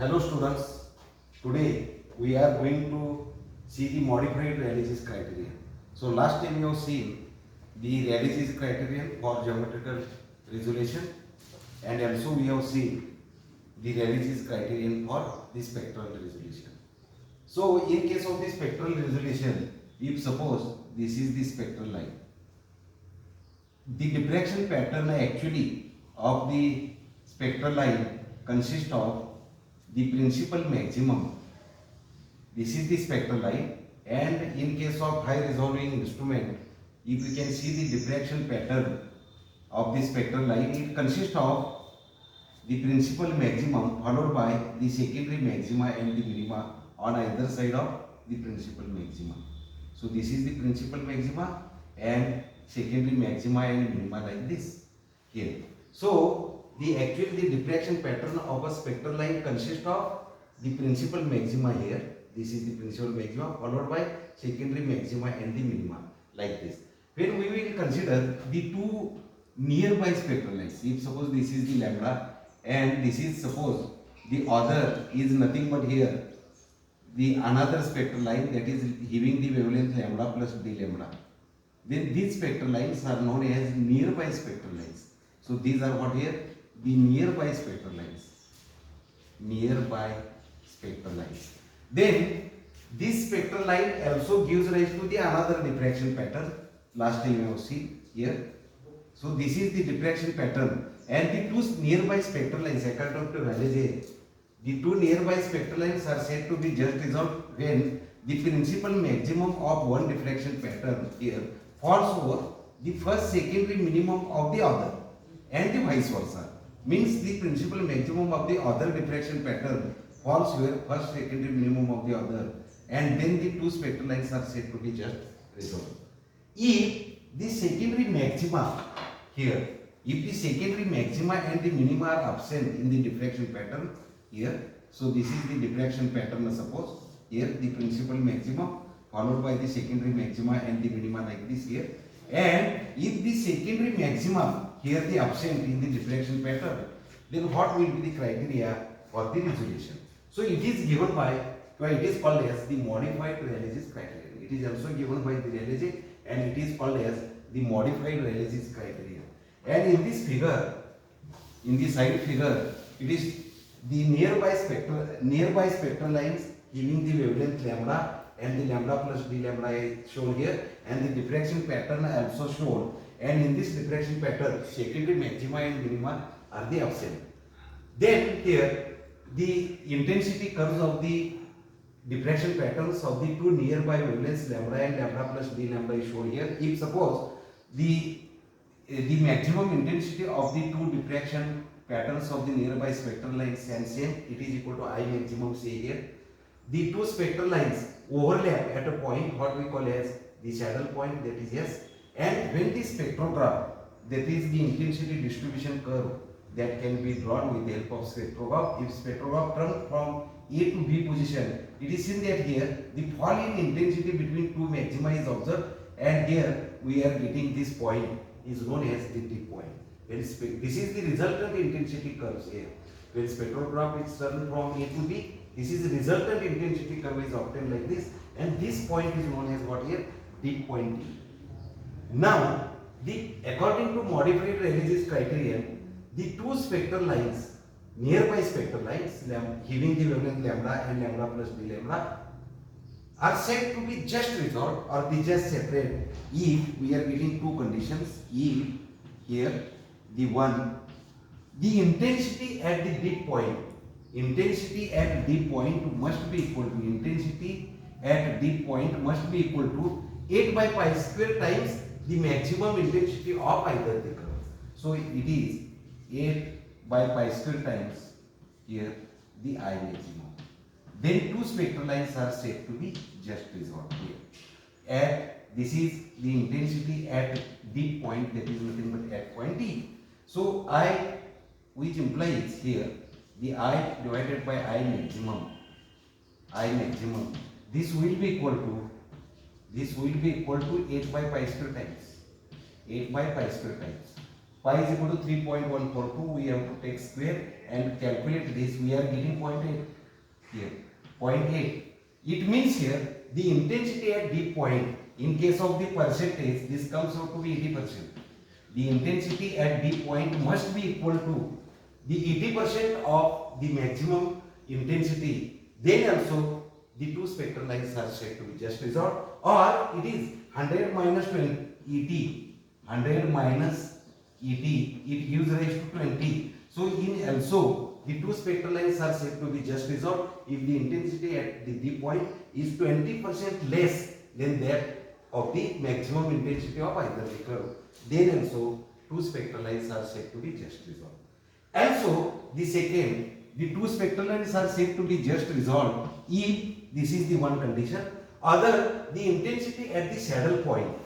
Hello students, today we are going to see the modified Rayleigh's criterion. So last time you have seen the Rayleigh's criterion for geometrical resolution and also we have seen the Rayleigh's criterion for the spectral resolution. So in case of the spectral resolution, if suppose this is the spectral line, the diffraction pattern actually of the spectral line consists of the principal maximum. This is the spectral line, and in case of high resolving instrument, if you can see the diffraction pattern of the spectral line, it consists of the principal maximum followed by the secondary maxima and the minima on either side of the principal maxima. So this is the principal maxima and secondary maxima and minima like this here. So the diffraction pattern of a spectral line consists of the principal maxima here. This is the principal maxima followed by secondary maxima and the minima like this. When we will consider the two nearby spectral lines, if suppose this is the lambda and this is suppose the other is nothing but here the another spectral line that is having the wavelength lambda plus d lambda, then these spectral lines are known as nearby spectral lines. So these are what here? The nearby spectral lines. Nearby spectral lines. Then this spectral line also gives rise to the another diffraction pattern. Last time you have seen here. So this is the diffraction pattern, and the two nearby spectral lines according to Rayleigh, the two nearby spectral lines are said to be just resolved when the principal maximum of one diffraction pattern here falls over the first secondary minimum of the other, and the vice versa. Means the principal maximum of the other diffraction pattern falls where first secondary minimum of the other, and then the two spectral lines are said to be just resolved. If the secondary maxima here, if the secondary maxima and the minima are absent in the diffraction pattern here, so this is the diffraction pattern, suppose here the principal maximum followed by the secondary maxima and the minima like this here, and if the secondary maxima here the absent in the diffraction pattern, then what will be the criteria for the resolution? So it is given by, it is called as the modified Rayleigh's criterion. It is also given by the Rayleigh and it is called as the modified Rayleigh's criterion. And in this figure, in the side figure, it is the nearby spectral lines giving the wavelength lambda and the lambda plus d lambda is shown here, and the diffraction pattern also shown. And in this diffraction pattern, secondary maxima and minima are the absent. Then here, the intensity curves of the diffraction patterns of the two nearby wavelengths lambda and lambda plus d lambda is shown here. If suppose the maximum intensity of the two diffraction patterns of the nearby spectral lines and same, it is equal to I maximum, say here. The two spectral lines overlap at a point what we call as the saddle point, that is S. And when the spectrograph, that is the intensity distribution curve that can be drawn with the help of spectrograph, if spectrograph turns from A to B position, it is seen that here the fall in intensity between two maxima is observed, and here we are getting this point is known as the dip point. This is the resultant intensity curves here. When spectrograph is turned from A to B, this is the resultant intensity curve is obtained like this, and this point is known as what here? Dip point T. Now, according to modified Rayleigh's criterion, the two spectral lines, nearby spectral lines, having the wavelength lambda and lambda plus d lambda, are said to be just resolved or be just separate if we are getting two conditions. If here the intensity at the dip point, intensity at dip point must be equal to intensity at dip point must be equal to 8 by pi square times the maximum intensity of either the curve. So it is 8 by pi square times here the I maximum. Then two spectral lines are said to be just resolved here. This is the intensity at dip point, that is nothing but at point D. So I, which implies here the I divided by I maximum, this will be equal to 8 by pi square times. 8 by pi square times. pi is equal to 3.142. We have to take square and calculate this. We are getting 0.8 here. 0.8. It means here the intensity at D point, in case of the percentage, this comes out to be 80%. The intensity at D point must be equal to the 80% of the maximum intensity. Then also the two spectral lines are said to be just resolved, or it is 100 minus 20 ET, 100 minus ET, it gives rise to 20. So in also the two spectral lines are said to be just resolved if the intensity at the D point is 20% less than that of the maximum intensity of either the curve. Then also two spectral lines are said to be just resolved. Also the second, the two spectral lines are said to be just resolved if this is the one condition. Other, the intensity at the saddle point,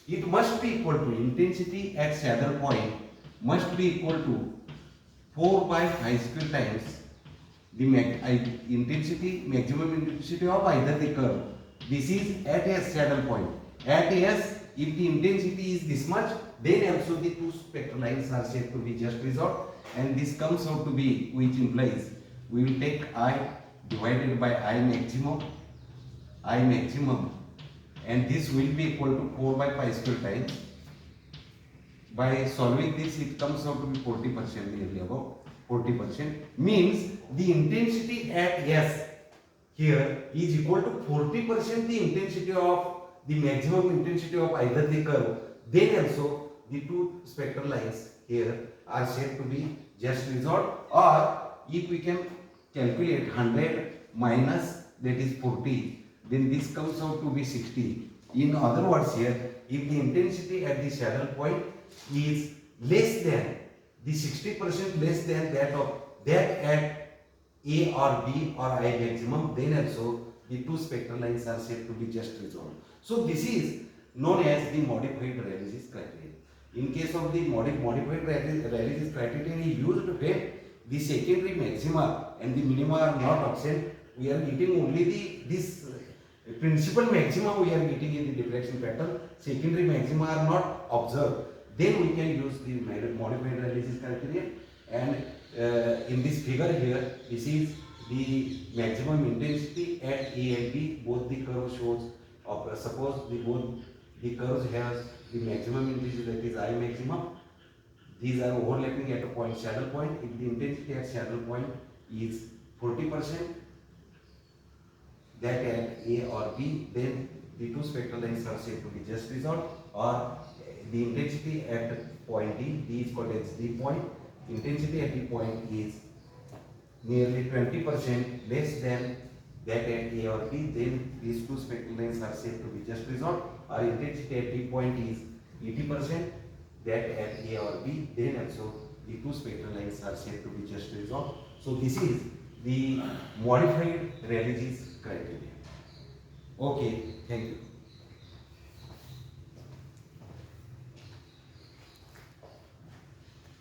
it must be equal to, intensity at saddle point must be equal to 4 by pi square times the intensity, maximum intensity of either the curve. This is at a saddle point. At S, if the intensity is this much, then also the two spectral lines are said to be just resolved, and this comes out to be, which implies we will take I divided by I maximum, and this will be equal to 4 by pi square times. By solving this, it comes out to be 40%, nearly about 40%. Means the intensity at S here is equal to 40% the intensity of the maximum intensity of either the curve. Then also the two spectral lines here are said to be just resolved, or if we can calculate 100 minus that is 40, then this comes out to be 60. In other words here, if the intensity at the saddle point is less than the 60% less than that of that at A or B or I maximum, then also the two spectral lines are said to be just resolved. So this is known as the modified Rayleigh's criterion. In case of the modified Rayleigh's criterion is used when the secondary maxima and the minima are not absent, we are getting only this principal maxima we are getting in the diffraction pattern, secondary maxima are not observed. Then we can use the modified Rayleigh's criterion. And in this figure here, this is the maximum intensity at A and B. Both the curves shows. Suppose both the curves has the maximum intensity, that is I maximum. These are overlapping at a point, saddle point. If the intensity at saddle point is 40%, that at A or B, then the two spectral lines are said to be just resolved. Or the intensity at point D is called as D point. Intensity at D point is nearly 20% less than that at A or B, then these two spectral lines are said to be just resolved. Or intensity at D point is 80%, that at A or B, then also the two spectral lines are said to be just resolved. So this is the modified Rayleigh's criterion. Okay, thank you.